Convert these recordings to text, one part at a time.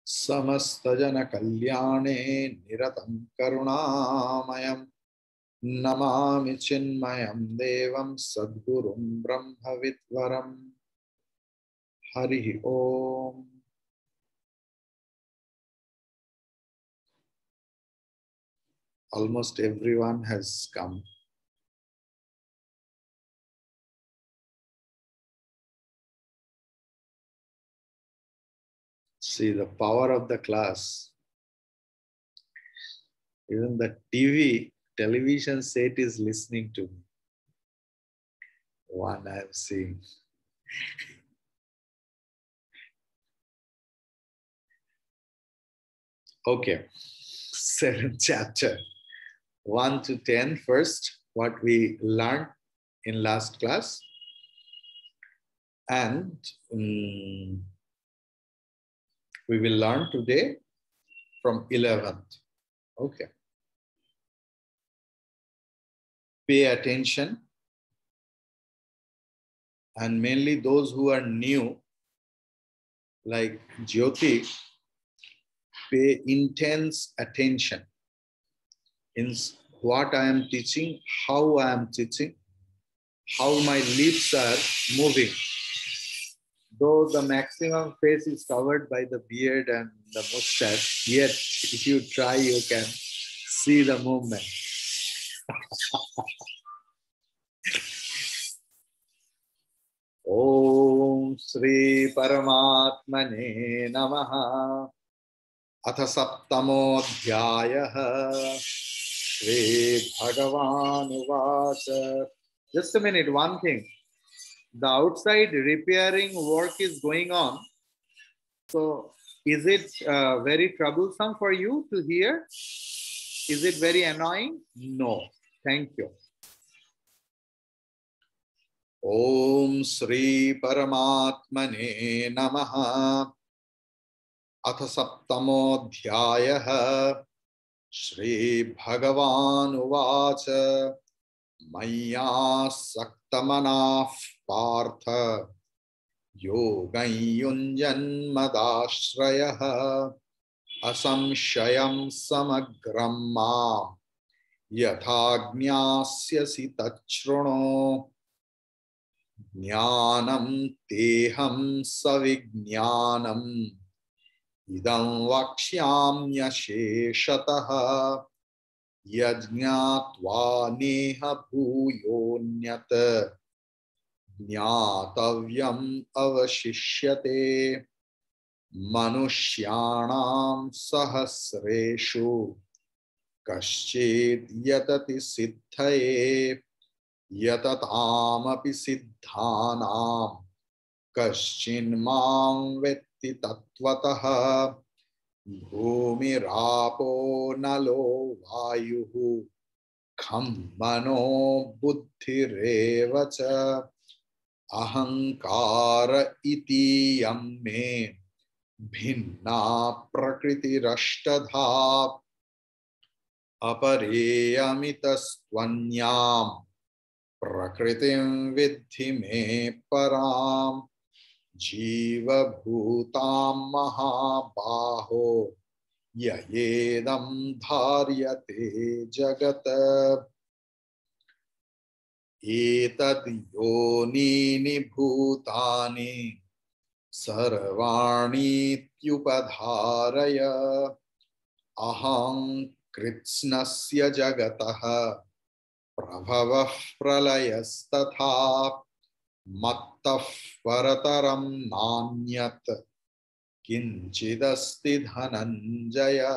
समस्त जन कल्याणे निरतं करुणामयम् नमामि चिन्मयं देवं सद्गुरुं ब्रह्मविद्वरम् हरिः ओम। Almost everyone has come. See the power of the class. Even the television set is listening to me. One I have seen. Okay, 7th chapter, 1 to 10 first, what we learned in last class. And we will learn today from 11th. Okay. Pay attention. And mainly those who are new, like Jyoti, pay intense attention in what I am teaching, how I am teaching, how my lips are moving. Though the maximum face is covered by the beard and the mustache, yet if you try, you can see the movement. Om Shri Paramatmane Namaha. Atha Saptamodhyayah. Shri Bhagavan Uvacha. Just a minute, one thing. The outside repairing work is going on. So is it very troublesome for you to hear? Is it very annoying? No. Thank you. Om Shri Paramatmane Namaha. Atha Saptamodhyayah. Shri Bhagavan Uvacha. Maya Saktamanaf Partha Yogayunjan Madashrayah Asamshayam Samagramma Yathagnyāsyasi Tachruno Jnanam Teham Savijnanam Idam Vakshyamya Sheshataha Yajñātvā neha bhūyonyat jñātavyam avashishyate manushyanam sahasreshu kaschid yatati siddhaye yatatāmapi siddhānām kaschinmāṁ vetti tattvataha Bhumi rapo nalo vayuhu kham mano buddhi revacha ahankara iti yamme bhinna prakriti rashtadha apareyamitastvanyam prakritim vidhi me param Jiva bhutam mahabaho yayedam dharyate jagata etad yonini bhutani sarvani tyupadharaya aham kritsnasya jagataha prabhavah pralayastatha Mattaf varataram nanyat kinchidasti dhananjaya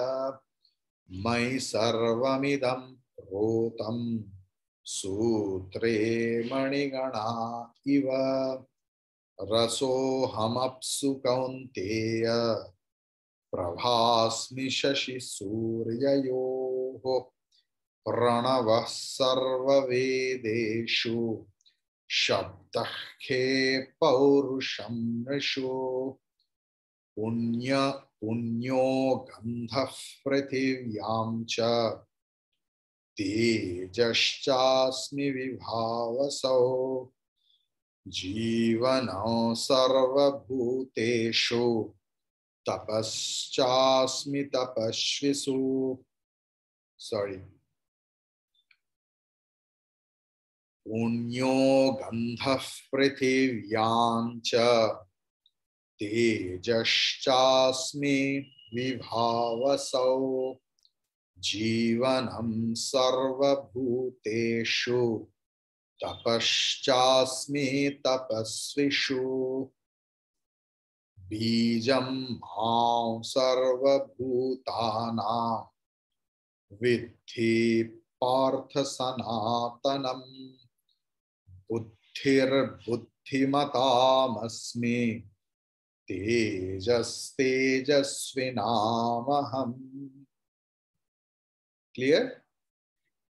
mai sarvamidam rotam sutre manigana iva raso hamapsu kaunteya prabhasmi shashi suryayoho pranavah sarva vedeshu Shabdah ke paurusham nrisho punyo gandha prithivyam cha tejaschasmi vibhavaso jivano sarva bhuteshu Tapaschasmi tapashvisu. Sorry. Punyo gandhah prithivyancha tejaschasmi vibhavasau jivanam sarva bhuteshu tapaschasmi tapasvishu bijam maam sarva bhutanam vidhi partha sanatanam buddhir buddhimatamasmi tejas tejasvinamaham. Clear?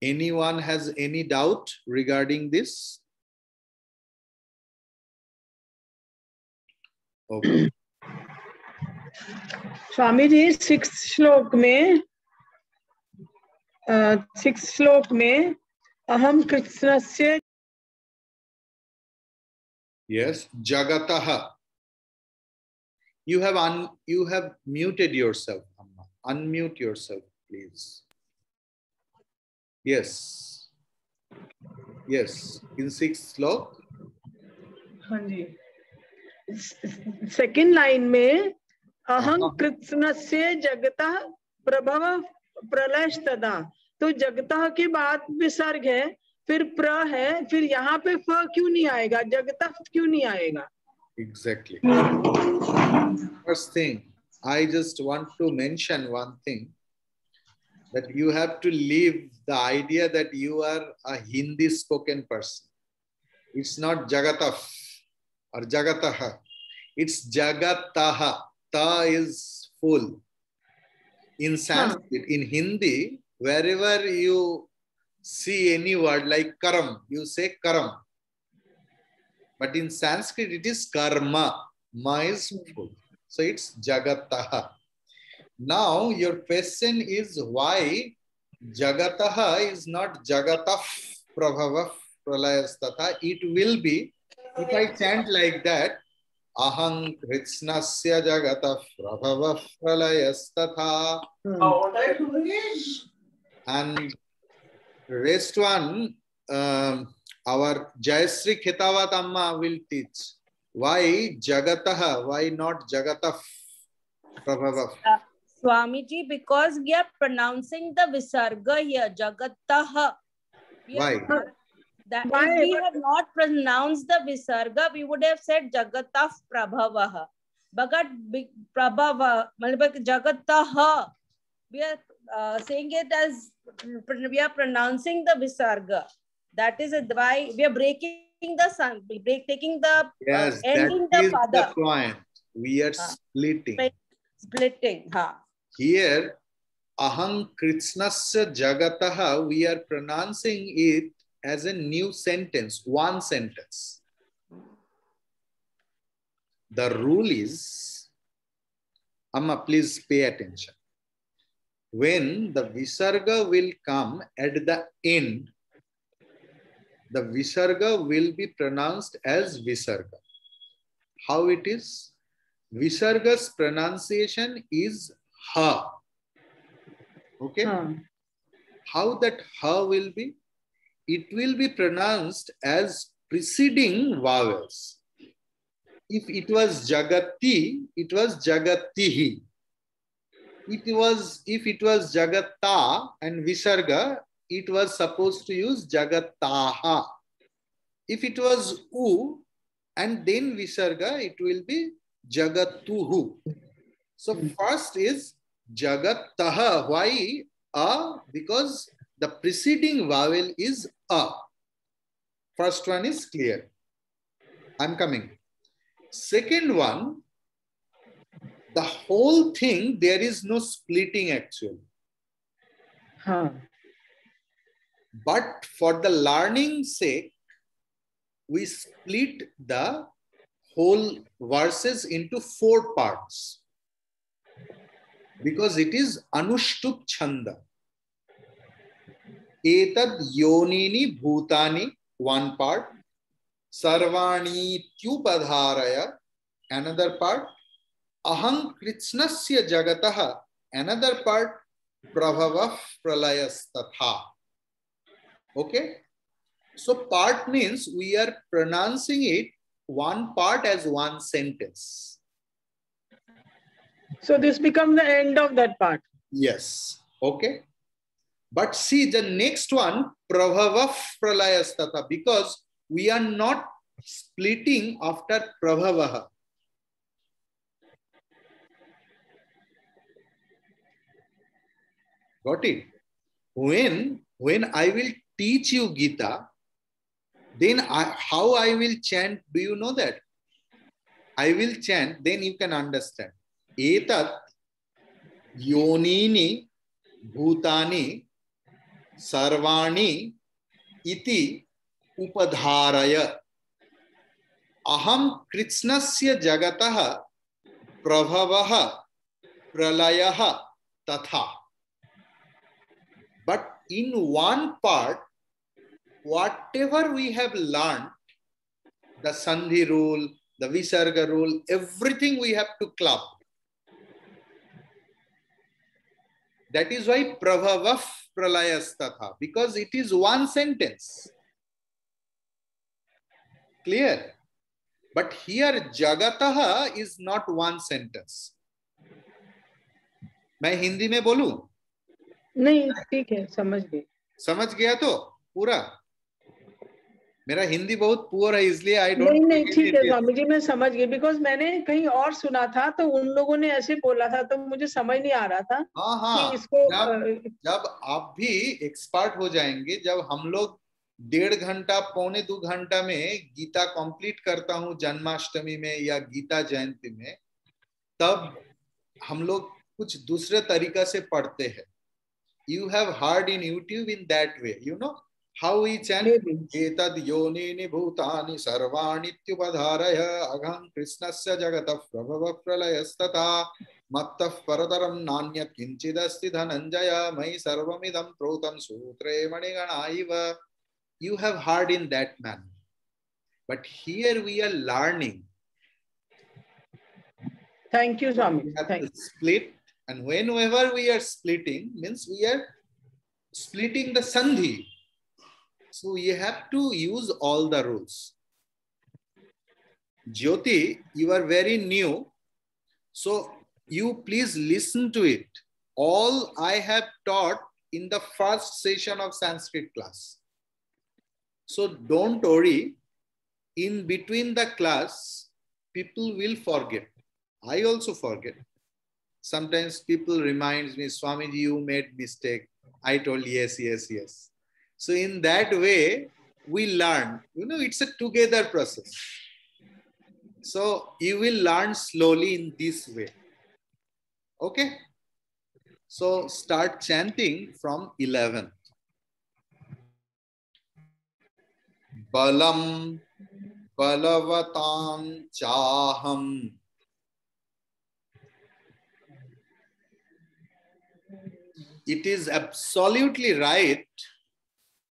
Anyone has any doubt regarding this? Okay. Swami ji six श्लोक में अहम कृष्णस्य. Yes, Jagatah. You have muted yourself, Amma. Unmute yourself, please. Yes. Yes. In sixth slok. हाँ जी. Second line में अहम कृष्णस्य जगतः प्रभव प्रलयस्तदा. तो जगतः के बाद विसर्ग है, फिर प्र है, फिर यहाँ पे फ क्यों नहीं आएगा, जगतः क्यों नहीं आएगा? Exactly. First thing, I just want to mention one thing, that you have to leave the idea that you are a Hindi spoken person. It's not Jagatah or Jagatah. It's Jagatah. Ta is full. In Sanskrit, in Hindi, wherever you see any word like karam, you say karam. But in Sanskrit, it is karma. Ma is full. So it's Jagatah. Now, your question is why Jagatah is not Jagatah Prabhava Pralayastata. It will be, if I chant like that, Aham Kritsnasya Jagatah Prabhava Pralayastata. And rest one, our Jayasri Khetavat Amma will teach. Why Jagatah? Why not Jagatah Prabhava? Swamiji, because we are pronouncing the Visarga here, Jagatah. Why? That if we have not pronounced the Visarga, we would have said Jagatah Prabhavaha. But Prabhava, Jagatah, we are saying it as we are pronouncing the Visarga. That is why we are breaking the sun, taking the yes, ending that is the the point. We are splitting. Splitting. Here, Aham Kritsnasya Jagataha, we are pronouncing it as a new sentence, one sentence. The rule is, Amma, please pay attention. When the Visarga will come at the end, the Visarga will be pronounced as Visarga. How it is? Visarga's pronunciation is Ha. Okay? How that Ha will be? It will be pronounced as preceding vowels. If it was Jagati, it was Jagatihi. If it was Jagata and Visarga, it was supposed to use Jagataha. If it was U and then Visarga, it will be Jagatuhu. So first is Jagataha. Why A? Because the preceding vowel is A. First one is clear. I'm coming. Second one, the whole thing, there is no splitting actually. But for the learning sake, we split the whole verses into 4 parts. Because it is Anushtup Chanda. Etad Yonini Bhutani, one part. Sarvani Tyupadharaya, another part. aham kritsnasya jagatah, another part prabhava pralayastatha. Okay, so part means we are pronouncing it one part as one sentence. So this becomes the end of that part. Yes. Okay. But see the next one, prabhava pralayastata, because we are not splitting after prabhavaha. Got it? When I will teach you Gita, then how I will chant, do you know that? I will chant, then you can understand. Etat yonini bhutani sarvani iti upadharaya aham kritsnasya jagatah prabhavah pralayah tatha. But in one part, whatever we have learned, the sandhi rule, the visarga rule, everything we have to club. That is why prabhava pralayastatha, because it is one sentence. Clear? But here jagataha is not one sentence. मैं हिंदी में बोलूं? नहीं, ठीक है, समझ गए. समझ गया तो पूरा? मेरा हिंदी बहुत पुअर है, इसलिए आई डोंट. नहीं, ठीक है स्वामी जी, मैं समझ गई. बिकॉज मैंने कहीं और सुना था, तो उन लोगों ने ऐसे बोला था, तो मुझे समझ नहीं आ रहा था. हाँ, कि इसको जब आप भी एक्सपर्ट हो जाएंगे, जब हम लोग 1.5 घंटा 1.25 घंटा में गीता कंप्लीट करता हूँ जन्माष्टमी में या गीता जयंती में, तब हम लोग कुछ दूसरे तरीका से पढ़ते हैं. You have heard in YouTube in that way, you know how we chant etad yonini bhutani sarvani ityupadharaya agham krishnasya jagatah prabhava pralayastata mattah paradaram nanyat kinchidasti dhananjaya mai sarvamidam protam sutre maniganaiva. You have heard in that manner, but here we are learning. Thank you, Swami. We have to split. And whenever we are splitting, means we are splitting the sandhi. So you have to use all the rules. Jyoti, you are very new. So you please listen to it. All I have taught in the first session of Sanskrit class. So don't worry. In between the class, people will forget. I also forget. Sometimes people reminds me, Swamiji, you made mistake. I told yes. So in that way, we learn. You know, it's a together process. So you will learn slowly in this way. Okay? So start chanting from 11th. Balam balavatam chaham. It is absolutely right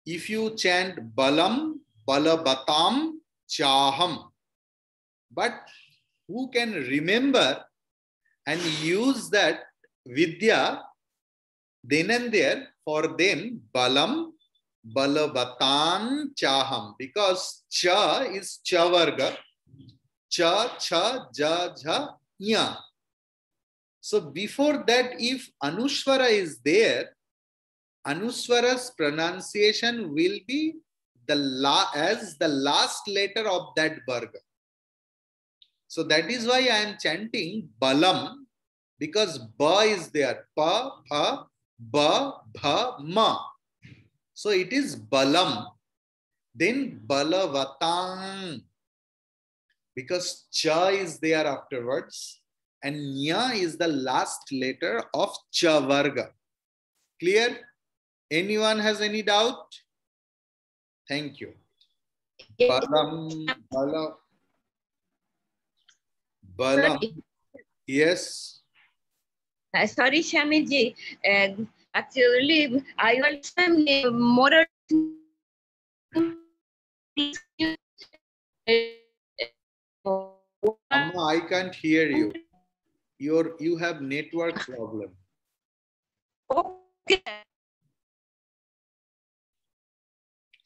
if you chant balam balavatam chaham. But who can remember and use that vidya then and there? For them, balam balavatam chaham, because cha is cha varga, cha cha ja jha nya. So before that, if Anushwara is there, Anuswara's pronunciation will be as the last letter of that varga. So that is why I am chanting balam, because ba is there. Pa, pa, ba, bha, ma. So it is balam. Then balavatang, because cha is there afterwards. And nya is the last letter of cha varga. Clear? Anyone has any doubt? Thank you. Balam, balam. Yes. Sorry, Swamiji. Actually, I also am more. Amma, I can't hear you. you have network problem. Okay.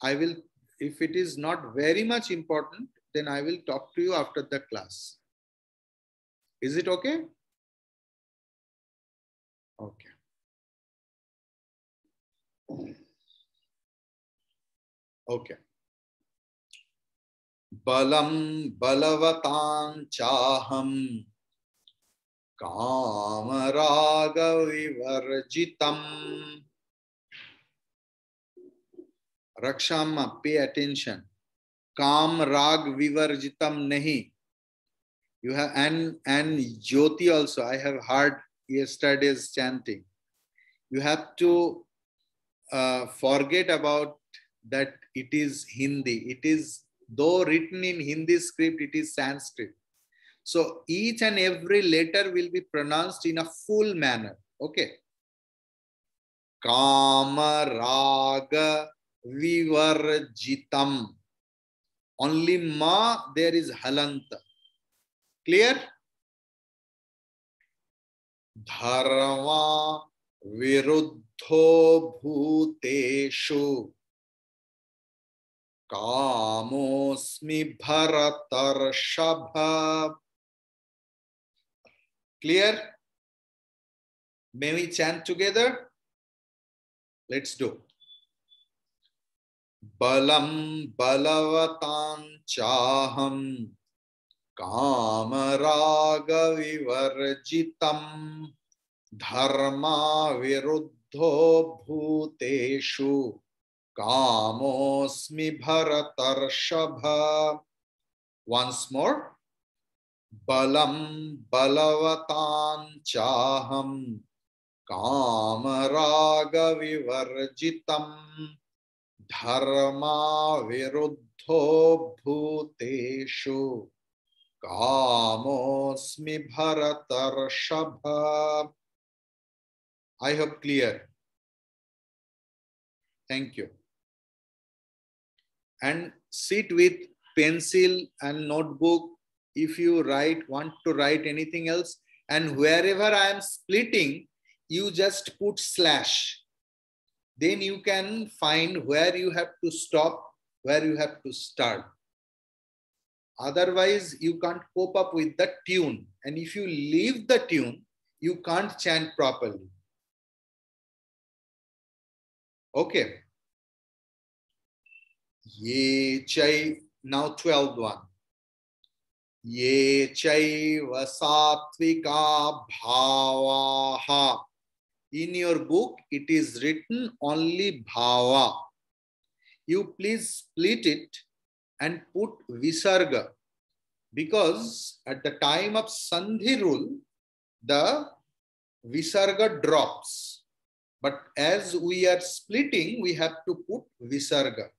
I will, if it is not very much important, then I will talk to you after the class. Is it okay? Okay. Okay. Balam balavatam chaham kamaraga vivarjitam. Rakshama, pay attention. Kam rag vivarjitam nahi. You have and Jyoti also. I have heard yesterday's chanting. You have to forget about that. It is Hindi. It is, though written in Hindi script, it is Sanskrit. So each and every letter will be pronounced in a full manner. Okay. Kama raga vivarjitam. Only ma there is halanta. Clear? Dharma viruddho bhuteshu kamosmi bharatarshabha. Clear? May we chant together? Let's do. Balam balavatam chaham kamaraga vivarjitam dharma viruddho bhuteshu kamosmi bharatarshabha. Once more. Balam balavatam chaham kamaraga vivarjitam dharma viruddho bhuteshu kamosmi bharatarshabha. I hope clear. Thank you. And sit with pencil and notebook if you want to write anything else. And wherever I am splitting, you just put slash. Then you can find where you have to stop, where you have to start. Otherwise, you can't cope up with the tune. And if you leave the tune, you can't chant properly. Okay. Ye chai, now 12th one. Ye chaiva satvika bhavaha. In your book, it is written only bhava. You please split it and put visarga, because at the time of sandhi rule, the visarga drops. But as we are splitting, we have to put visarga.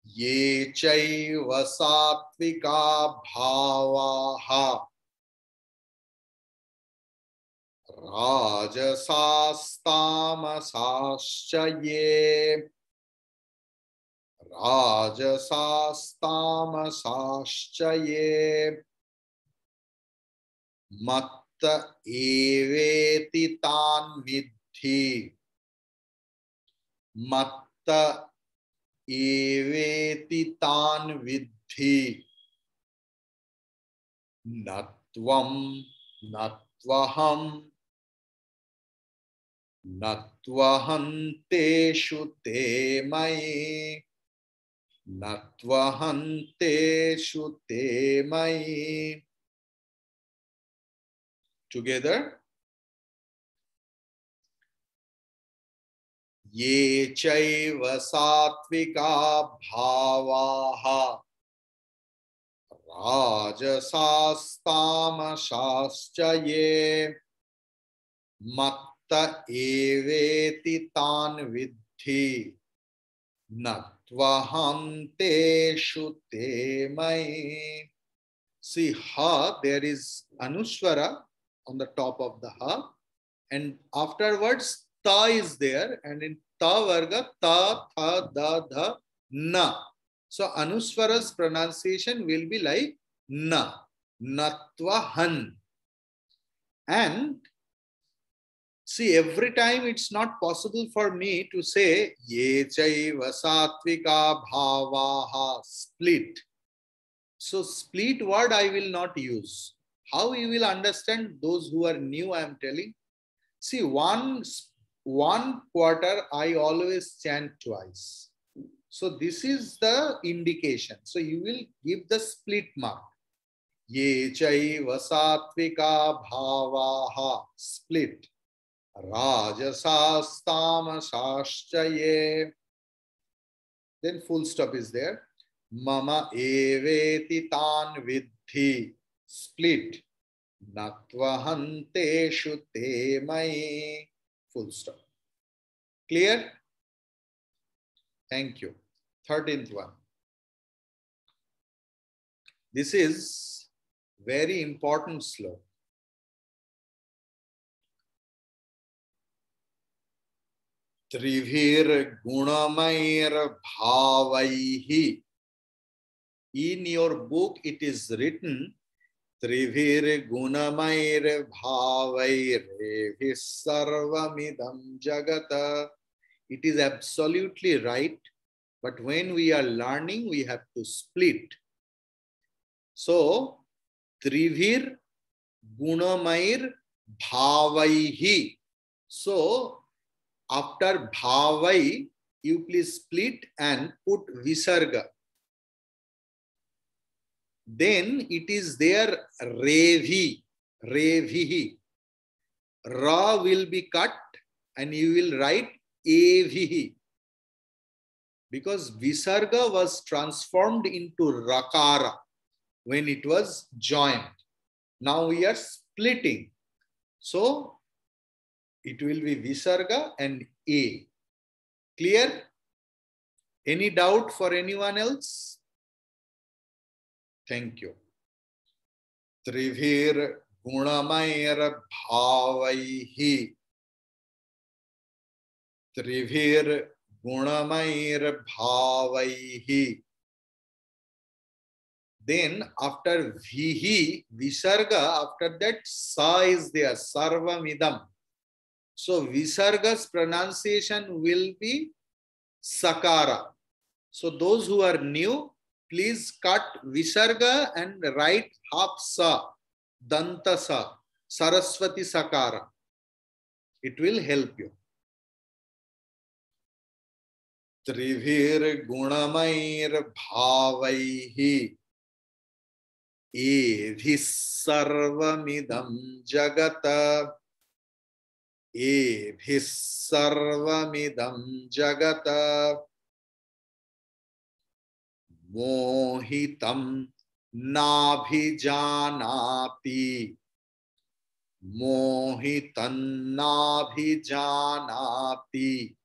Ye chaiva satvika bhavaha rajasastamasascha ye rajasastamasascha ye matta eveti tan vidhi matta eveti tan vidhi natvam natvaham natvahanteshu te mai natvahanteshu te mai. Together. Ye chaiva satvika bhavaha rajasastamasascha ye matta eveti tan vidhi natvahanteshu te mai. See, ha, there is anuswara on the top of the ha, and afterwards ta is there, and in ta varga ta, tha, da, dha, na. So anuswara's pronunciation will be like na, natvahan. And see, every time it's not possible for me to say ye chaiva satvika bhavaha, split. So split word I will not use. How you will understand? Those who are new, I am telling. See, one quarter I always chant twice. So this is the indication. So you will give the split mark. Ye chaiva satvika bhavaha, split. Rajasas tamasascha. Then full stop is there. Mama eveti tan vidhi, split. Natvahanteshu te mai, full stop. Clear? Thank you. 13th one. This is very important sloka. Trivir gunamair bhavaihi. In your book, it is written Trivir gunamair bhavair sarvamidam jagata. It is absolutely right, but when we are learning, we have to split. So, Trivir gunamair bhavaihi. So, after bhavai, you please split and put visarga. Then it is there revi, revihi. Ra will be cut and you will write evihi. Because visarga was transformed into rakara when it was joined. Now we are splitting. So it will be visarga and a. Clear? Any doubt for anyone else? Thank you. Trivir gunamair bhavaihi. Trivir gunamair bhavaihi. Then after vihi, visarga, after that sa is there, sarvamidam. So visarga's pronunciation will be sakara. So those who are new, please cut visarga and write half sa, danta sa, saraswati sakara. It will help you. Trivir gunamair bhavaihi. Evis sarvamidam jagata. Evis sarvamidam jagata. Mohitam nabhijanati. Mohitam nabhijanati.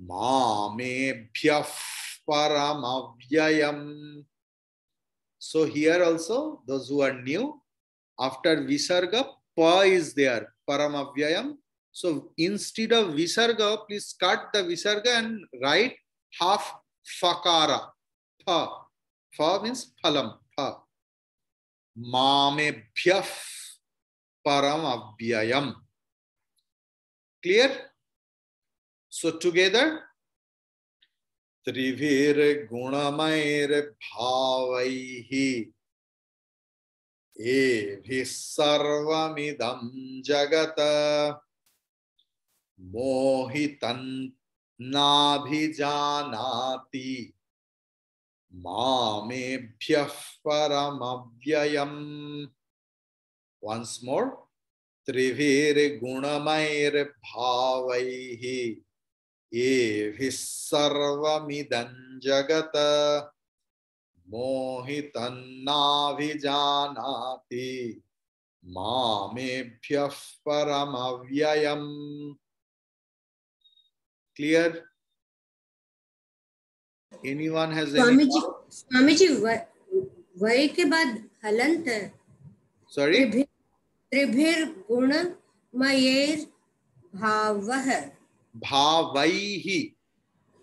Mamebhyah paramavyayam. So here also, those who are new, after visarga, pa is there, paramavyayam. So instead of visarga, please cut the visarga and write half fakara. Pa. Pa means phalam. Pa. Mamebhyah paramavyayam. Clear? So together, Trivir gunamair bhavaihi. Evis sarvamidam jagata. Mohitan nabhijanati. Mamebhyah paramavyayam. Once more. Trivir gunamair bhavaihi. Evis sarvamidam jagata. Mohitan nabhijanati. Mamebhyah paramavyayam. Clear? Anyone has any? Swami ji वही के बाद हलंत है. Sorry? त्रिभिर गुणमयैर भावः. Bhavaihi.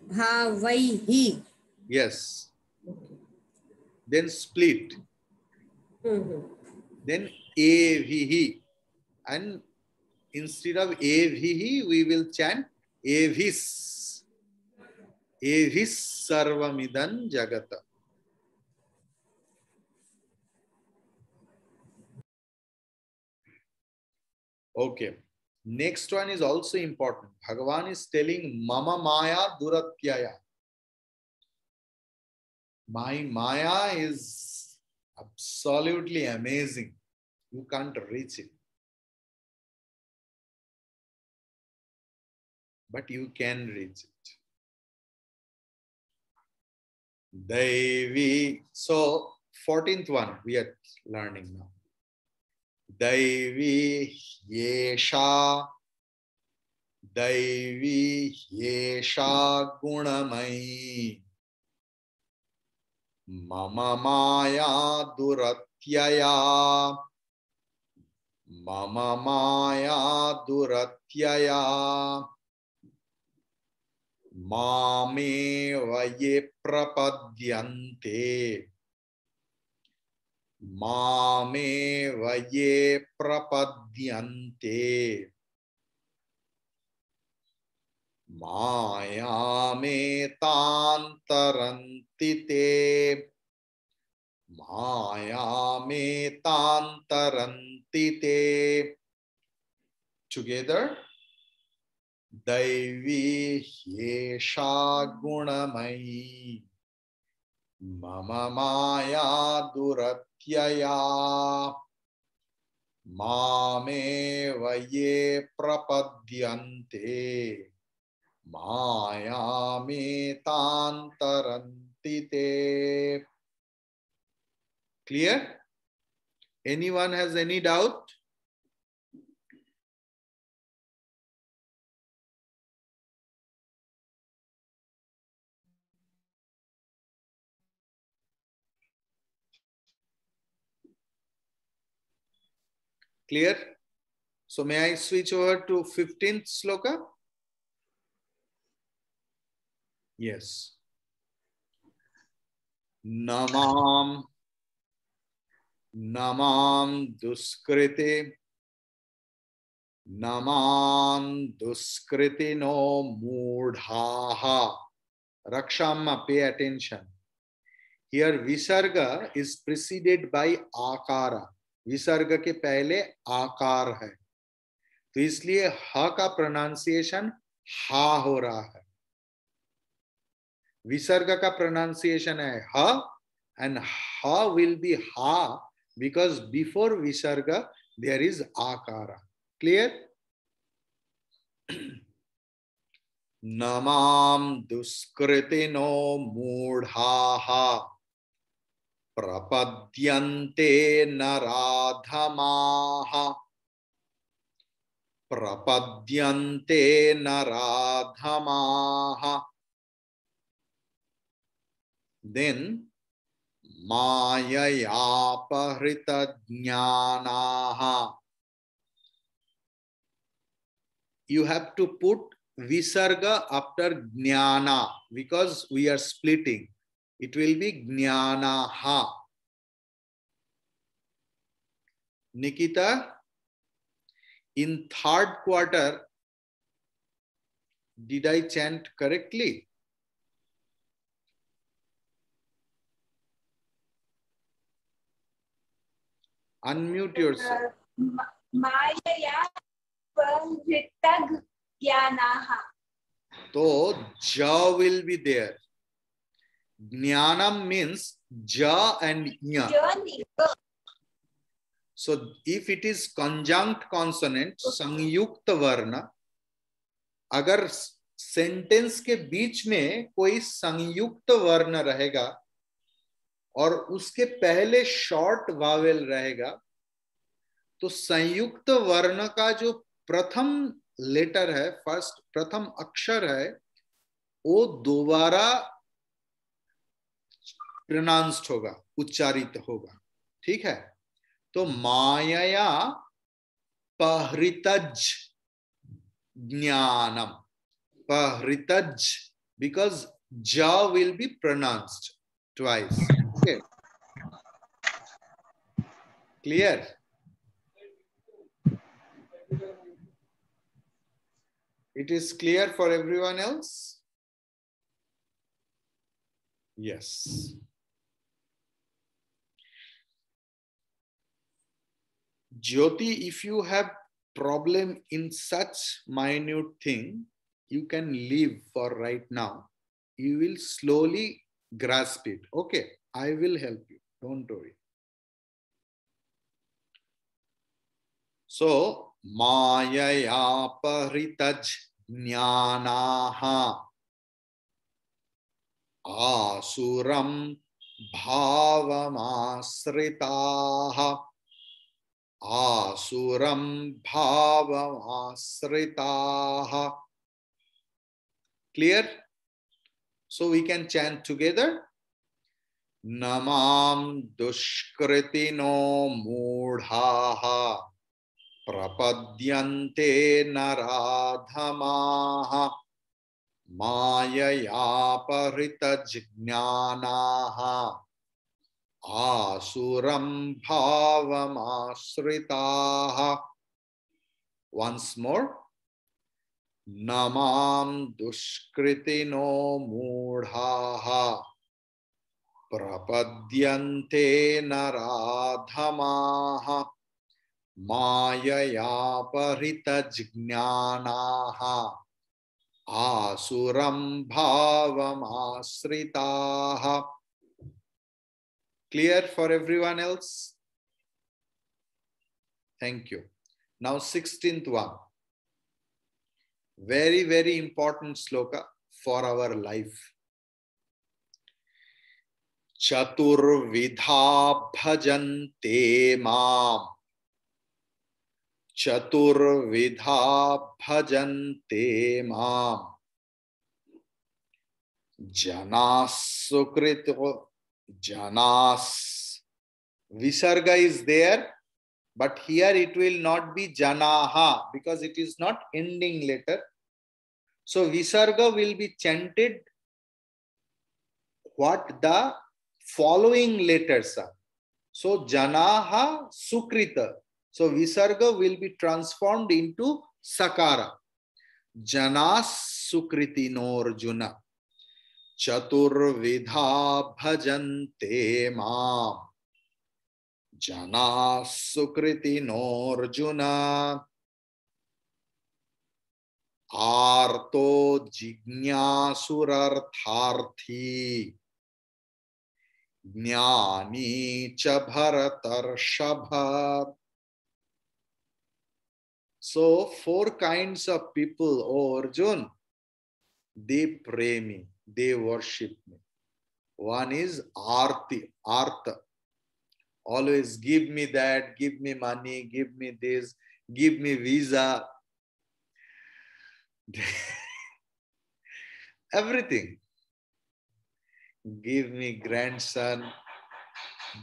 Bhavaihi. Yes. Then split. Then Evihi. And instead of Evihi, we will chant Evis. Evis sarvamidan jagata. Okay. Next one is also important. Bhagavan is telling Mama Maya Duratyaya. My Maya is absolutely amazing. You can't reach it. But you can reach it. Daivi. So, 14th one we are learning now. Daivi Yesha. Daivi Yesha Gunamai. Mama Maya Duratyaya. Mama Maya Duratyaya. Mame vaye prapadyante. Mame vaye prapadyante. Maya me tantharantite. Maya me tantharantite. Together. Daivi Yesha Gunamai. Mama Maya Duratyaya. Mame vaye prapadyante. Maya me tantharantite. Clear? Anyone has any doubt? Clear? So may I switch over to 15th sloka? Yes. Namam Namam Duskrite. Namam Duskritino Mudhaha. Rakshamma, pay attention. Here Visarga is preceded by Akara. विसर्ग के पहले आकार है, तो इसलिए ह का pronunciation हा हो रहा है. विसर्ग का प्रोनाउंसिएशन है ह and ha will be ha because before visarga there is akara. Clear? Namam duskritino mudhaha prapadyante naradhamaha. Prapadyante naradhamaha. Then Maya pahrita jnanaha. You have to put visarga after jnana because we are splitting. It will be jnanaha. Nikita, in third quarter, did I chant correctly? Unmute yourself. Maya pahrita jnanaha. So, ja will be there. Jnanam means ja and nya. So, if it is conjunct consonant, संयुक्त वर्ण, अगर sentence के बीच में कोई संयुक्त वर्ण रहेगा और उसके पहले शॉर्ट वावेल रहेगा, तो संयुक्त वर्ण का जो प्रथम लेटर है, फर्स्ट प्रथम अक्षर है, वो दोबारा प्रोनाउंस्ड होगा, उच्चारित होगा. ठीक है? तो मायया पहृतज ज्ञानम. पहृतज because ja will be pronounced twice. Okay. Clear? It is clear for everyone else? Yes. Jyoti, if you have problem in such minute thing, you can leave for right now. You will slowly grasp it. Okay, I will help you. Don't worry. So, Mayaya paritaj jnanaha asuram bhavamasritaha asuram bhavamasritaha. Clear? So we can chant together. Namam dushkritino mudhaha prapadyante naradhamaha mayaya paritajnanaha asuram bhavamasritaha. Once more. Namam dushkritino mudhaha prapadyante naradhamaha mayaya paritajnanaha asuram bhavamasritaha. Clear for everyone else? Thank you. Now 16th one. Very, very important sloka for our life. Chaturvidha bhajante mam. Chaturvidha bhajante mam. Janas sukrito. Janas. Visarga is there, but here it will not be janaha because it is not ending letter. So Visarga will be chanted what the following letters are. So Janaha Sukrita. So Visarga will be transformed into Sakara. Janas Sukritinorjuna. Chaturvidha bhajante mam. Janas Sukritinorjuna. Arto jignasurartharthi jnani cha bharatarshabha. So 4 kinds of people, O Arjun, they pray me, they worship me. One is arti, artha. Always give me that, give me money, give me this, give me visa. Everything. Give me grandson,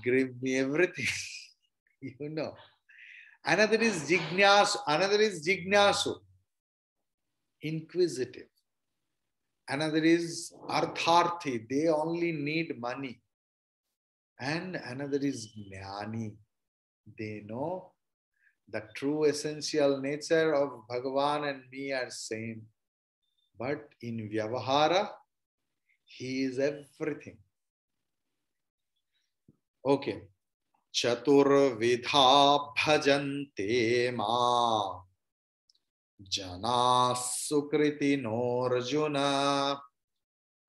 give me everything. You know. Another is jignasu, inquisitive. Another is artharthi, they only need money. And another is jnani, they know the true essential nature of Bhagavan and me are same. But in Vyavahara, he is everything. Okay. Chaturvidha bhajante ma jana sukritinorjuna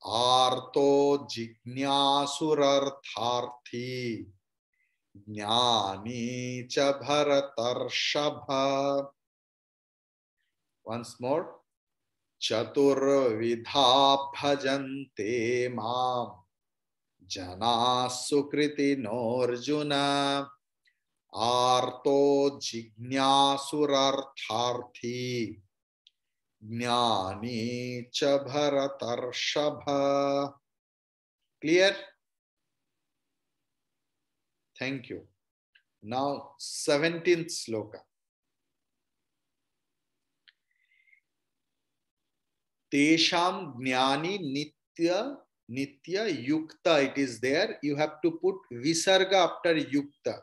arto jignasurartharthi jnani cha bharatarshabha. Once more. Chaturvidha bhajante mam jana sukritinorjuna arto jignasurartharthi jnani cha bharatarshabha. Clear? Thank you. Now 17th sloka. Tesham jnani nitya yukta, it is there. You have to put visarga after yukta.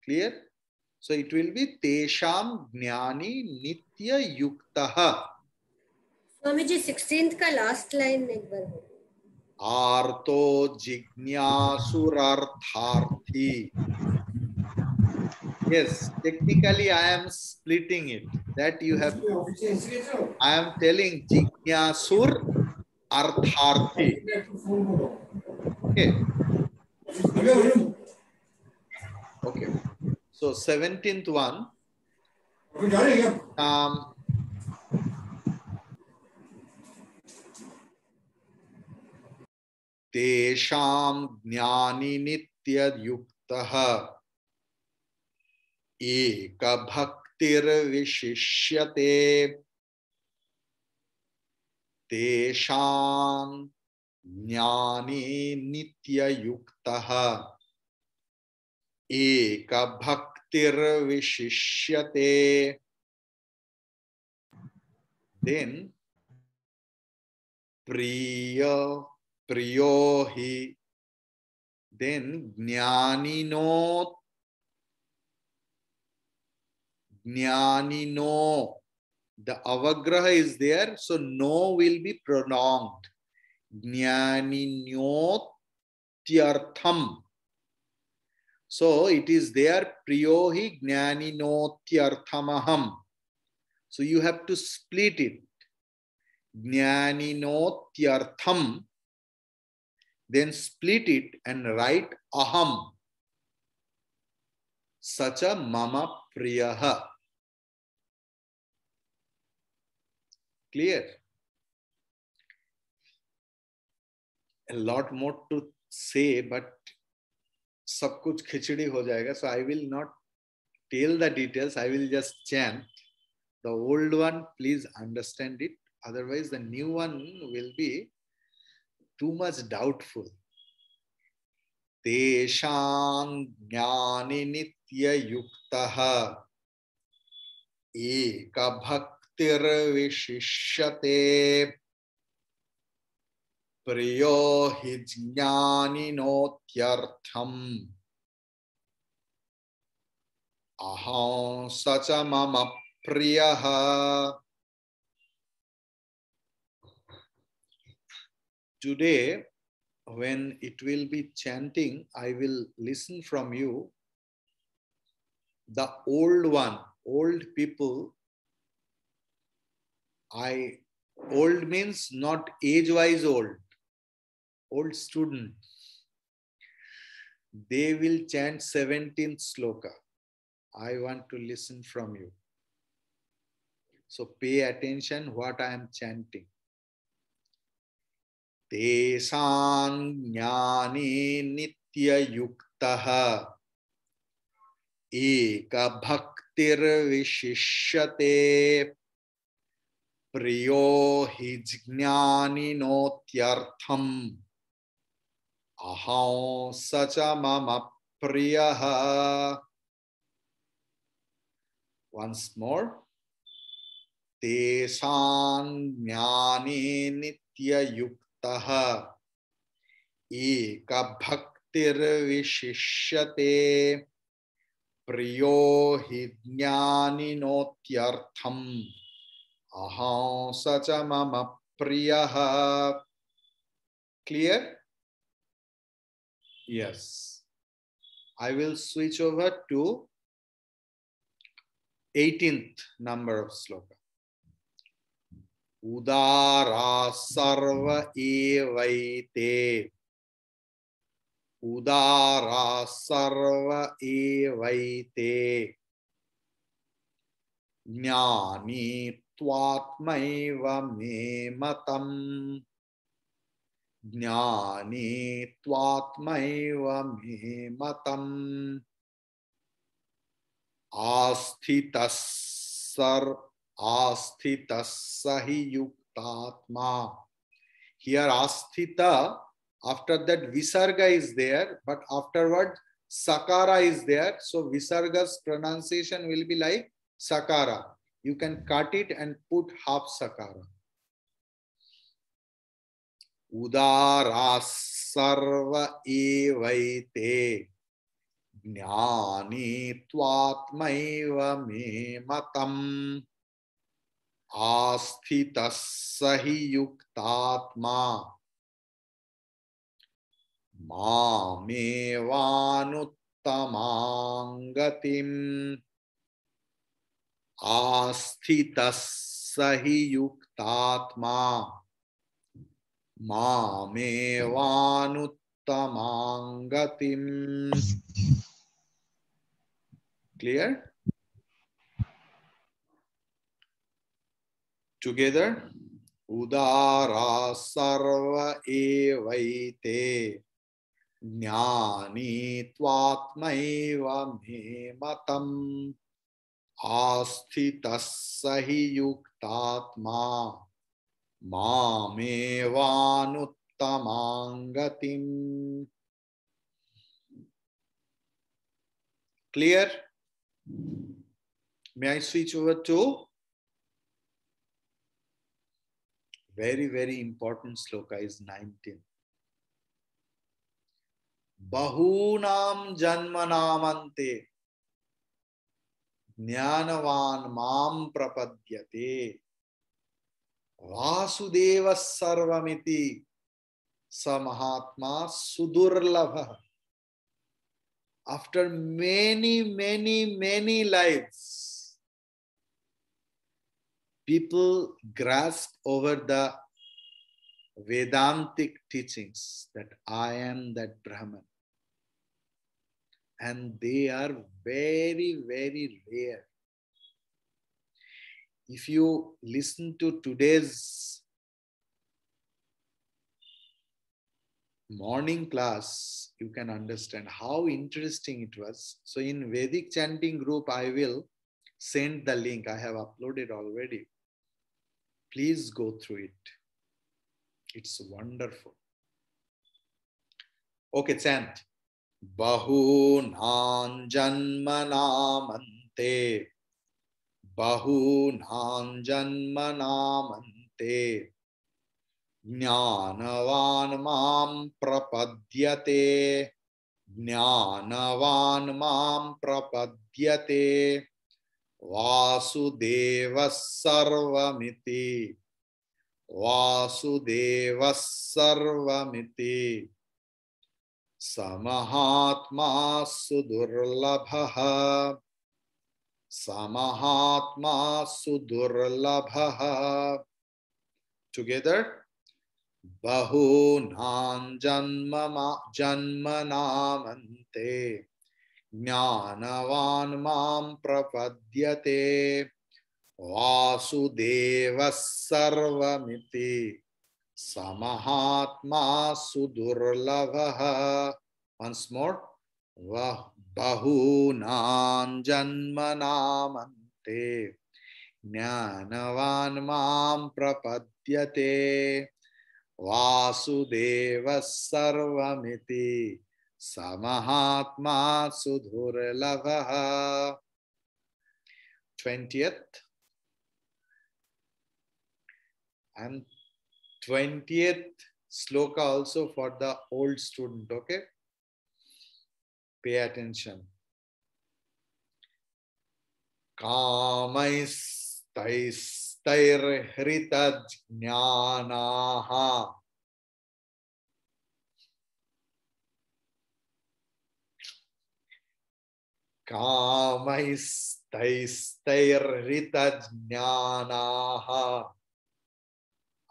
Clear? So it will be Tesham Jnani Nitya Yuktaha. Swami ji 16th का last line एक बार हो. Arto Jignyasurartharthi. Yes, technically I am splitting it. That you have. I am telling Jignasur Artharthi. Okay. Okay. So 17th one. Tesham Jnani Nitya Yuktaha Eka Bhaktir Vishishyate. Tesham Jnani Nitya Yuktaha Eka Bhaktir Vishishyate. Then Priyo Priyohi. Then Jnanino. Jnanino. The avagraha is there, so no will be prolonged. Jnaninotyartham. So it is there, priyohi jnaninotyarthamaham. So you have to split it. Jnaninotyartham. Then split it and write aham. Sacha mama priyaha. Clear? A lot more to say, but सब कुछ खिचड़ी हो जाएगा. So I will not tell the details. I will just chant. The old one, please understand it. Otherwise, the new one will be too much doubtful. Tesham jnani nitya yuktaha eka bhaktir vishishyate priyo hi jnaninotyartham aham sacha mama priyaha. Today, when it will be chanting, I will listen from you. The old one, old people, old means not age-wise old, old student. They will chant 17th sloka. I want to listen from you. So pay attention what I am chanting. Tesang jnani nitya yuktaha eka bhaktir vishishyate priyo hi jnaninotyartham aham sacha mama priyaha. Once more. Tesang jnani nitya yuktaha eka bhaktir vishishyate priyo hi jnaninotyartham aham sacha mama priyaha. Clear? Yes. I will switch over to 18th number of sloka. Udara sarva evaite. Udara sarva evaite. Jnani tvatmaiva me matam. Jnani tvatmaiva me matam. Asthitas sahi yuktatma. Here asthita, after that visarga is there, but afterward sakara is there. So visarga's pronunciation will be like sakara. You can cut it and put half sakara. Udara sarva evaite. ज्ञानी त्वात्मैव मे मतम् आस्थितः स हि युक्तात्मा मामेवानुत्तमां गतिम् आस्थितः स हि युक्तात्मा मामेवानुत्तमां गतिम्. Clear? Together. Udara sarva evaite ज्ञानी त्वात्मैव मे मतम् आस्थितः स हि युक्तात्मा मामेवानुत्तमां गतिम्. Clear? May I switch over to very important sloka is 19. Bahunam janmanamante ज्ञानवान माम प्रपद्यते वासुदेव सर्वमिति स महात्मा सुदुर्लभ. After many lives, people grasp over the Vedantic teachings that I am that Brahman. And they are very rare. If you listen to today's morning class, you can understand how interesting it was. So in Vedic chanting group, I will send the link. I have uploaded already. Please go through it. It's wonderful. Okay, chant. Bahunam janmanamante Bahunam janmanamante Jnanavan mam prapadyate Jnanavan mam prapadyate Vasudeva sarvamiti Vasudeva sarvamiti Samahatma sudurlabha Samahatma sudurlabha. Together. Bahunam janmanamante Jnanavan mam prapadyate Vasudeva sarvamiti Samahatma sudurlabha. Once more. Bahunam janmanamante Jnanavan mam prapadyate Vasudeva sarvamiti Samahatma sudurlabha. 20th and 20th sloka also for the old student, okay? Pay attention. Kamaistairhritajnanaha Kamaistairhritajnanaha.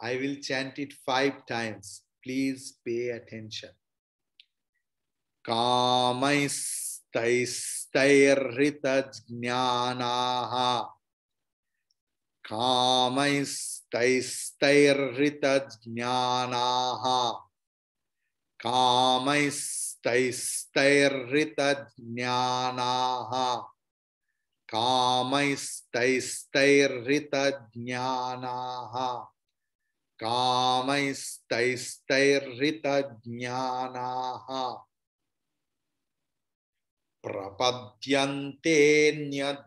I will chant it 5 times. Please pay attention. Kamaistairhritajnanaha Kamaistairhritajnanaha Kamaistairhritajnanaha Kamaistairhritajnanaha Kamaistairhritajnanaha Prapadyante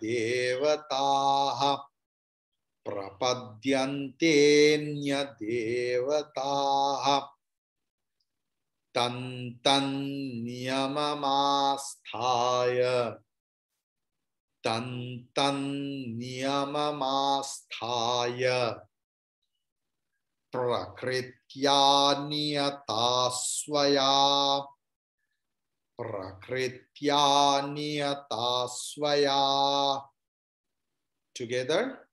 devataha Prapadyante devataha Tantan niyamamasthaya. Tantan niyamamasthaya. Prakritya niyatasvaya. Prakritya niyatasvaya. Together.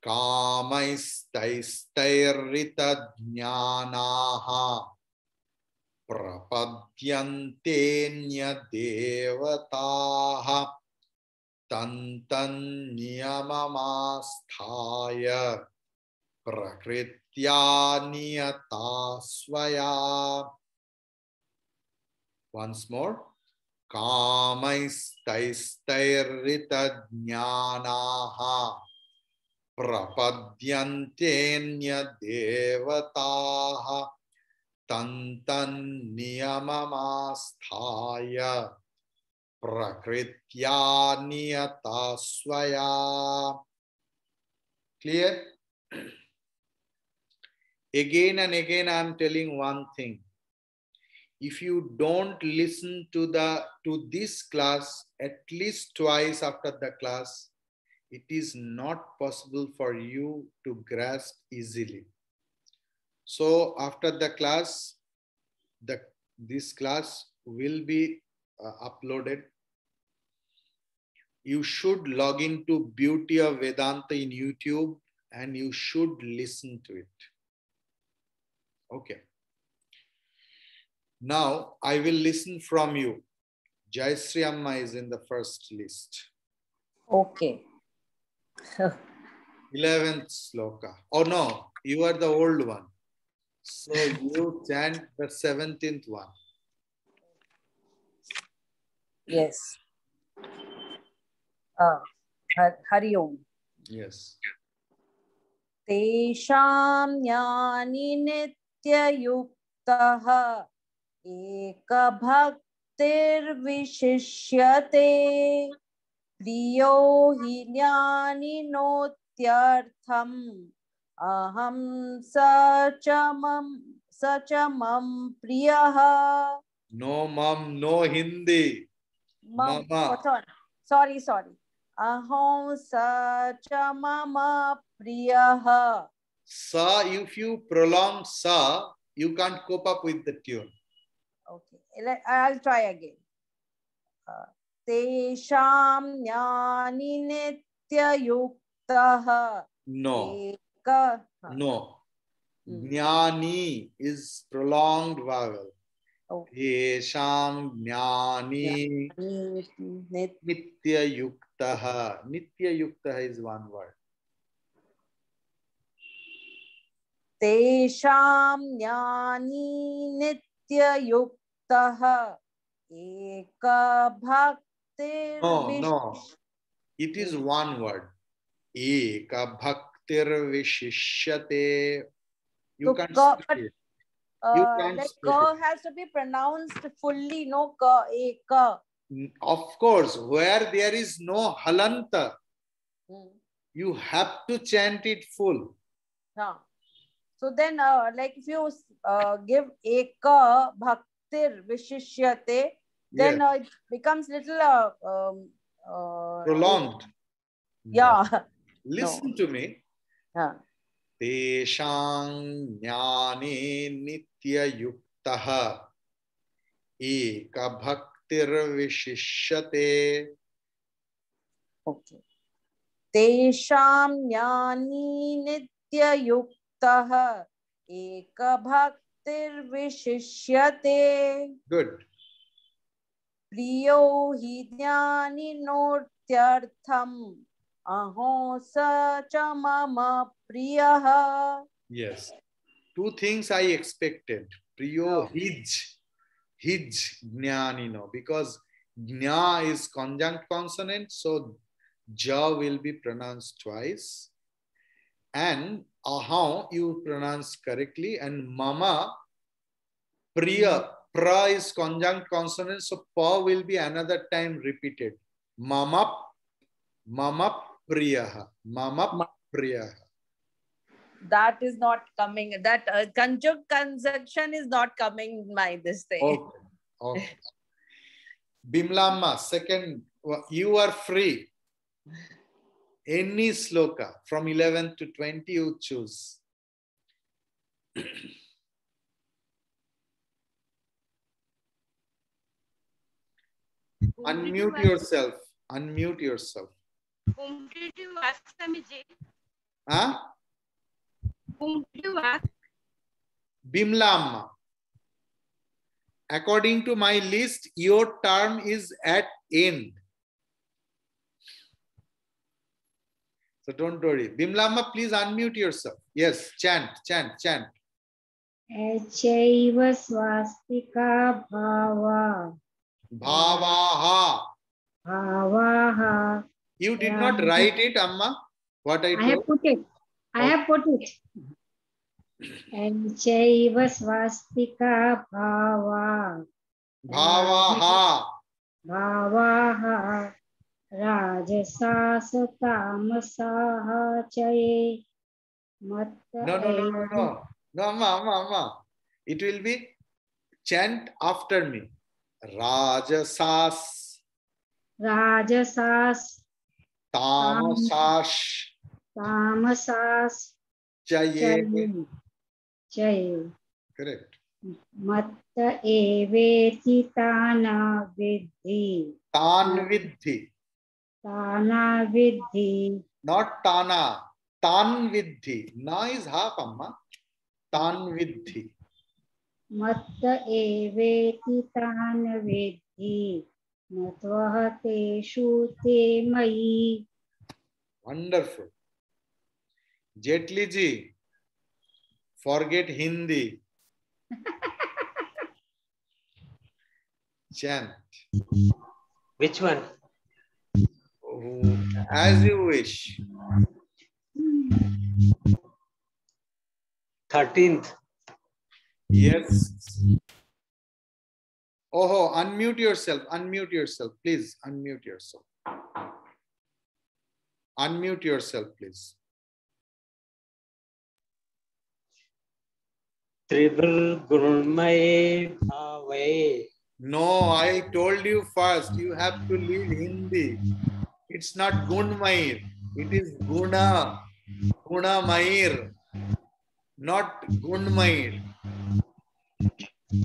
Kamaistaistairitadnyanaha. Prapadyante devataha. Tantan niyamamasthaya. Prakritya niyatasvaya. Once more. Kamaistaistairitadnyanaha. Prapadyantenya devataha. Tantan niyamamasthaya. Prakritya niyatasvaya. Clear? Again and again I am telling one thing. If you don't listen to this class at least twice after the class, it is not possible for you to grasp easily. So after the class, this class will be uploaded. You should log into Beauty of Vedanta in YouTube and you should listen to it. Okay. Now I will listen from you. Jayasri Amma is in the first list. Okay. 11th sloka. Oh no, you are the old one. So you chant the 17th one. Yes. Hari Om. Yes. Tesham jnani nityayuktaha ekabhaktir vishishyate priyo hi jnani notyartham aham sachamam priyaha. No mom, no Hindi. Mama. Sorry. Aham sachamama priyaha. Sa, if you prolong sa, you can't cope up with the tune. Okay, I'll try again. Tesham jnani nityayuktaha. No. No. Jnani is prolonged vowel. Tesham jnani nityayuktaha. Nityayuktaha is one word. Tesham jnani nityayuktaha ekabhaktir. No. It is one word. Ekabhaktir vishishyate. You can't speak it. The ka has to be pronounced fully, no ka, eka. Of course, where there is no halanta, you have to chant it full. So then, like if you give eka bhaktir vishishyate, then it becomes little prolonged. Yeah. Listen to me. Teshang jnani nityayuktaha ekabhaktir vishishyate. Okay. Tesham jnani nityayuktaha ekabhaktir vishishyate. Good. Priyo hi jnani notyartham aho sachamama priyaha. Yes. Two things I expected. Priyo hij jnani no, because jna is conjunct consonant, so ja will be pronounced twice. And aham you pronounce correctly, and mama priya, pra is conjunct consonant, so pa will be another time repeated. Mama priyaha. Mama priyaha. That is not coming. That conjunct conjunction is not coming in my this thing. Okay. Okay. Bimlamma, second, you are free. Any sloka from 11 to 20 you choose. Unmute yourself. Unmute yourself. Competitive ask Swamiji. Huh? Competitive ask. Bimlamma. According to my list, your term is at end. So don't worry. Bimlamma, please unmute yourself. Yes, chant, chant, chant. Echaiva swastika bhava. Bhavaha. Bhavaha. You did not write it, Amma. What I told? I have put it. I have put it. Echaiva swastika bhava. Bhavaha. Bhavaha. Rajasasa tamasaha chaye. Matta No, Amma. It will be chant after me. Rajasas. Rajasas. Tamasas. Tamasas. Chaye. Chaye. Correct. Matta eveti tana vidhi. Tan vidhi. Tana vidhi. Not tana. Tan vidhi. Na is half, Amma. Tan vidhi. Matta eveti tana vidhi. Natvaha teshu te mayi. Wonderful. Jetli ji, forget Hindi. Chant. Which one? As you wish. 13th. Yes. Oh, unmute yourself. Unmute yourself. Please unmute yourself. Unmute yourself, please. Tribal Gurunmaye Bhave. No, I told you first. You have to leave Hindi. It's not Gunmair. It is Guna. Gunamair. Not Gunmair.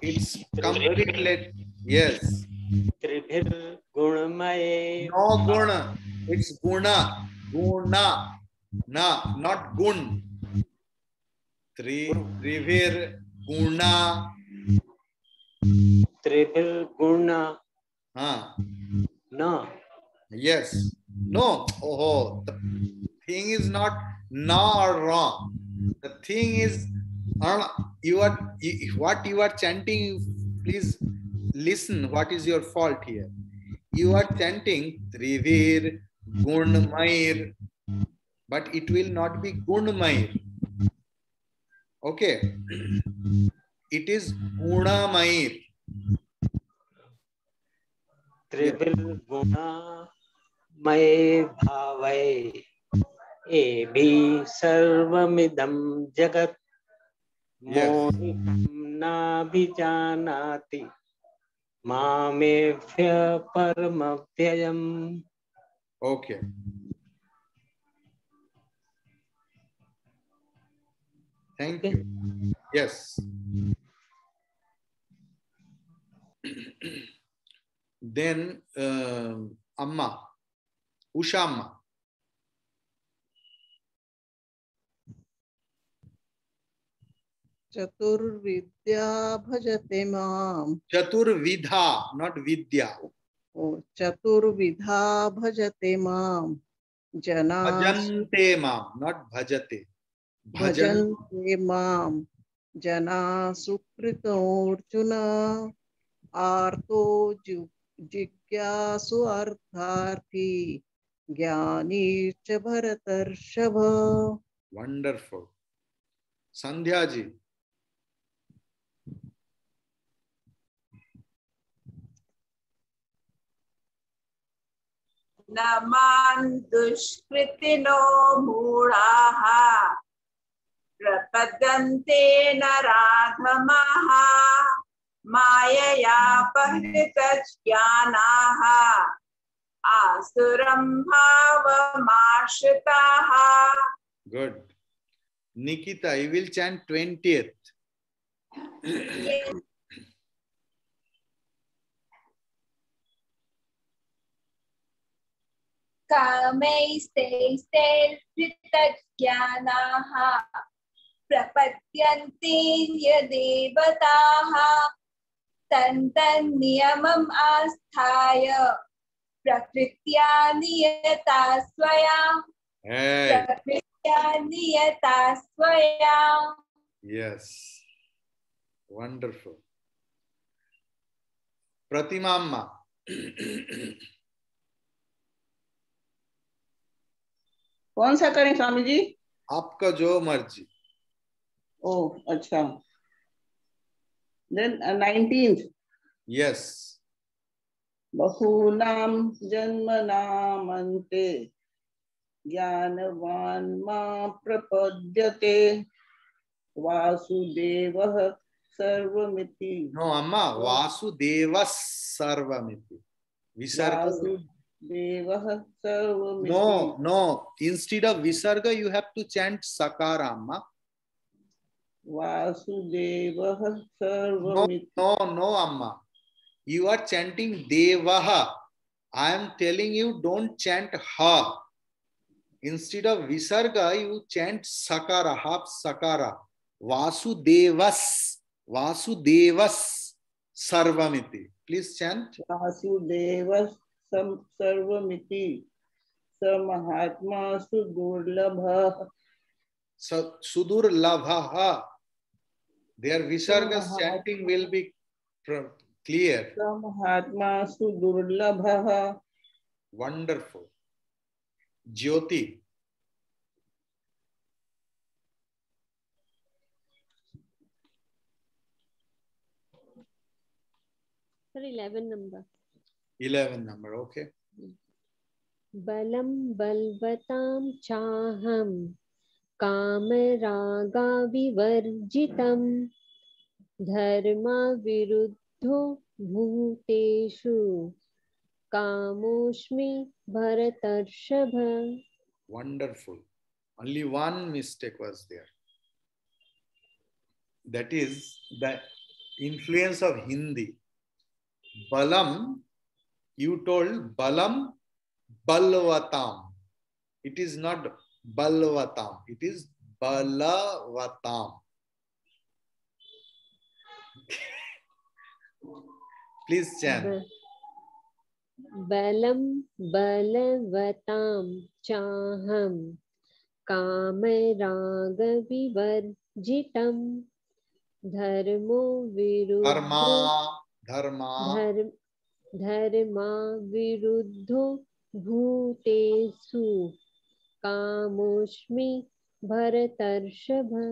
It's complete let. Yes. Tribal Gurunmaye. No Guna. It's Guna. Guna. Na, not Gun. Trivir Guna. Tribal Guna. No. Yes. No. Oh, the thing is not na or wrong. The thing is, what you are chanting. Please listen. What is your fault here? You are chanting Trivir Gunmair, but it will not be Gunmair. Okay. It is Gunamair. Tribal Guna May Bhave. Ebhi Sarvamidam Jagat. Mohikam na bhijanati. Mamevya paramabhyayam. Okay. Thank you. Yes. Then Amma, Usha Amma. Chaturvidya bhajate mam. Chaturvidha, not Vidya. Oh, Chaturvidha bhajate mam. Jana. Bhajante mam, not bhajate. Bhajante mam. Jana sukrito arjuna. Arto jigyasu artharthi. Jnani cha bharatarshava. Wonderful. Sandhya ji. Naman dushkritino muraha प्रपद्यन्ते नराधमाः माययापहृतज्ञानाः आसुरं भावमाश्रिताः. Good. Nikita, I will chant 20th. कामैस्तैस्तैर्हृतज्ञानाः प्रपद्यन्ते यदेवताः तन्नियमम् आस्थाय प्रकृत्या नियता स्वया. Hey. प्रकृत्या नियता स्वया. Yes. Wonderful. Pratima Amma. कौन सा करें स्वामी जी? आपका जो मर्जी. ओह अच्छा. Then 19th. Yes. बहूनां जन्मनामन्ते ज्ञानवान् मां प्रपद्यते वासुदेवः सर्वमिति. No, Amma. Vasudevas Sarvamiti. Visarga. वासुदेवः सर्वमिति. No. Instead of Visarga, you have to chant Sakara, Amma. वासुदेवः सर्वमिति. No, Amma. You are chanting Devaha. I am telling you, don't chant Ha. Instead of Visarga, you chant Sakara, half Sakara. Vasudevas Sarvamiti. Please chant. वासुदेवः सर्वमिति. स महात्मा सुदुर्लभः. Sudurlabha. Their Visarga chanting will be clear. स महात्मा सुदुर्लभः. Wonderful. Jyoti. Sir, 11 number. 11 number, okay. Balam balvatam chaham kamaraga vivarjitam dharma viruddho bhuteshu kamoshmi bharatarshava. Wonderful. Only one mistake was there. That is the influence of Hindi. Balam, you told Balam Balvatam. It is not Balvatam. It is Balavatam. Please chant. Balam balavatam chaham kamaraga vivarjitam dharmo viruddho dharma viruddho bhutesu kamoshmi bharatarshava.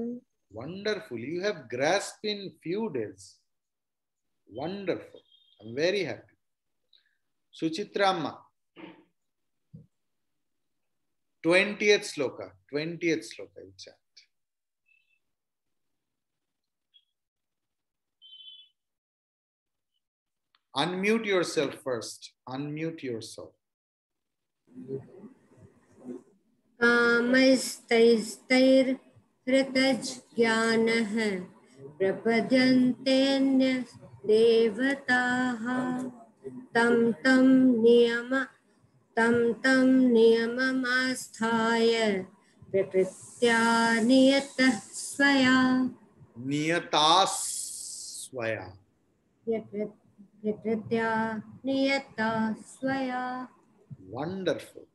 Wonderful. You have grasped in few days. Wonderful. I'm very happy. Suchitra Amma. 20th sloka. 20th sloka you chant. Unmute yourself first. Unmute yourself. कामैस्तैस्तैर्हृतज्ञानः प्रपद्यन्तेऽन्य देवताः तं नियममास्थाय प्रकृत्या नियतः स्वया. Niyatasvaya. प्रकृत्या नियता स्वया. Wonderful.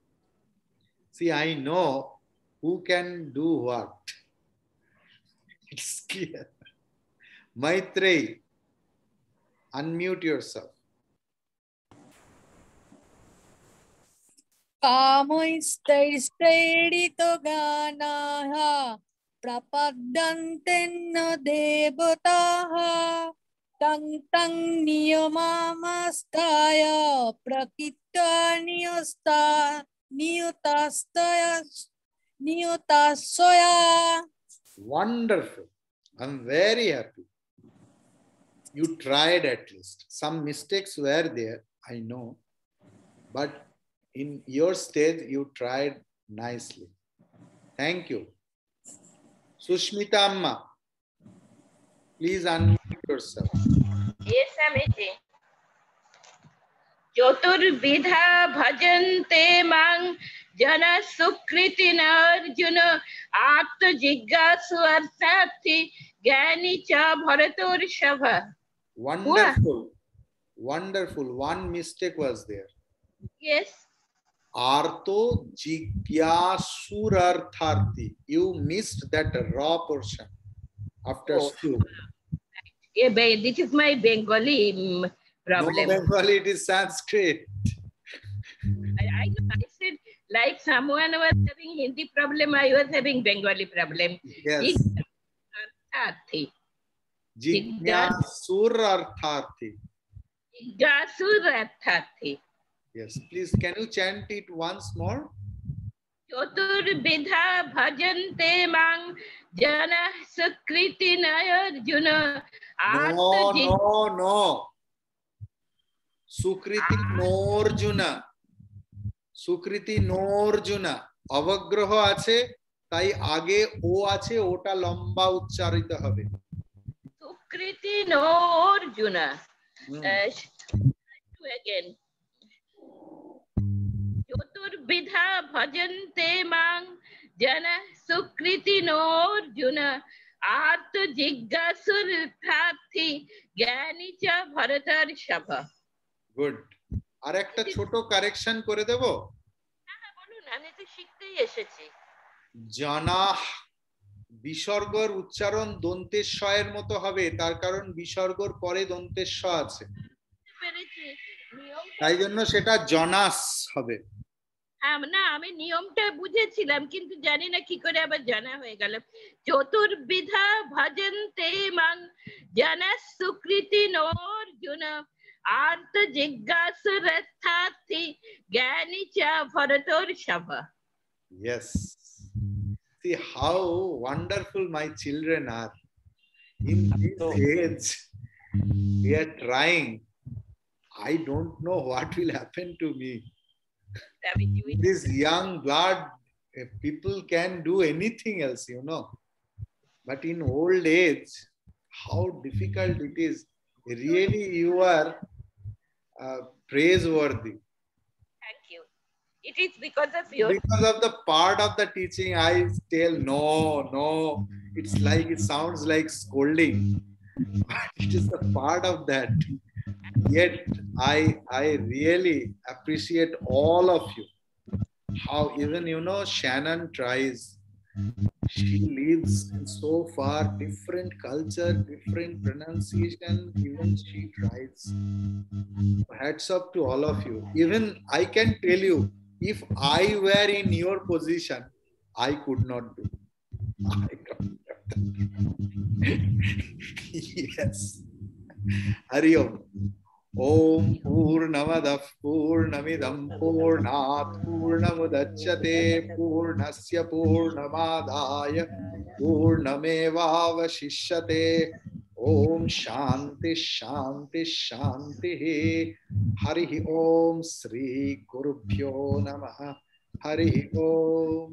See, I know who can do what. It's clear. Maitreyi, unmute yourself. कामैस्तैस्तैरितो गानाः प्रपद्यन्तेन देवताः तं नियममास्थाय प्रकृत्या नियतास्वया. Wonderful. I'm very happy. You tried at least. Some mistakes were there, I know. But in your stage, you tried nicely. Thank you. Sushmita Amma, please unmute yourself. Yes, Swamiji. Chaturvidha bhajante mang jana sukritina arjuna atma jiggasu arthati gyani cha bharator shabha. Wonderful. Wonderful. One mistake was there. Yes. Arto jigyasurartharti. You missed that raw portion after school. Yeah, this is my Bengali problem. No Bengali, it is Sanskrit. I know. I said, like someone was having Hindi problem, I was having Bengali problem. Yes. Jigyasurartharti. Jigyasurartharti. Yes, please, can you chant it once more? Chaturvidha bhajante mang jana sukritina arjuna. No. Sukriti norjuna. Sukriti norjuna. অবগ্রহ আছে তাই আগে ও আছে ওটা লম্বা উচ্চারিত হবে Sukriti norjuna. Again. Chaturvidha bhajante mang jana sukriti norjuna atma jiggasurtharti gyani cha bharatar shabha. Good আর একটা ছোট কারেকশন করে দেব হ্যাঁ বলুন আমি তো শিখতেই এসেছি জানাহ বিসর্গর উচ্চারণ দন্তেশ্বয়ের মতো হবে তার কারণ বিসর্গর পরে দন্তেশ্ব আছে তাই জন্য সেটা জনাস হবে হ্যাঁ না আমি নিয়মটা বুঝেছিলাম কিন্তু জানি না কি করে আবার জানা হয়ে গেল চতুর্বিধা ভজন্তে মাং জানা সুকৃতি নর্জুনা আর্ত জিজ্ঞাসুরথার্থি জ্ঞানী চা ভরতর সভা Yes. See how wonderful my children are. In this age, we are trying. I don't know what will happen to me. This young blood, people can do anything else, you know. But in old age, how difficult it is. Really, you are praiseworthy. Thank you. It is because of you. Because of the part of the teaching, I tell no. It's like, it sounds like scolding. But it is the part of that. Yet, I really appreciate all of you. How even, you know, Shannon tries. She lives in so far different culture, different pronunciation, even she tries. Hats up to all of you. Even I can tell you, if I were in your position, I could not do. Yes. Hari Om. Om Purnamadah Purnamidam Purnat Purnamudachyate Purnasya Purnamadaya Purnamevavashishyate Om Shanti Shanti Shanti Hari Om Sri Gurubhyo Namaha Hari Om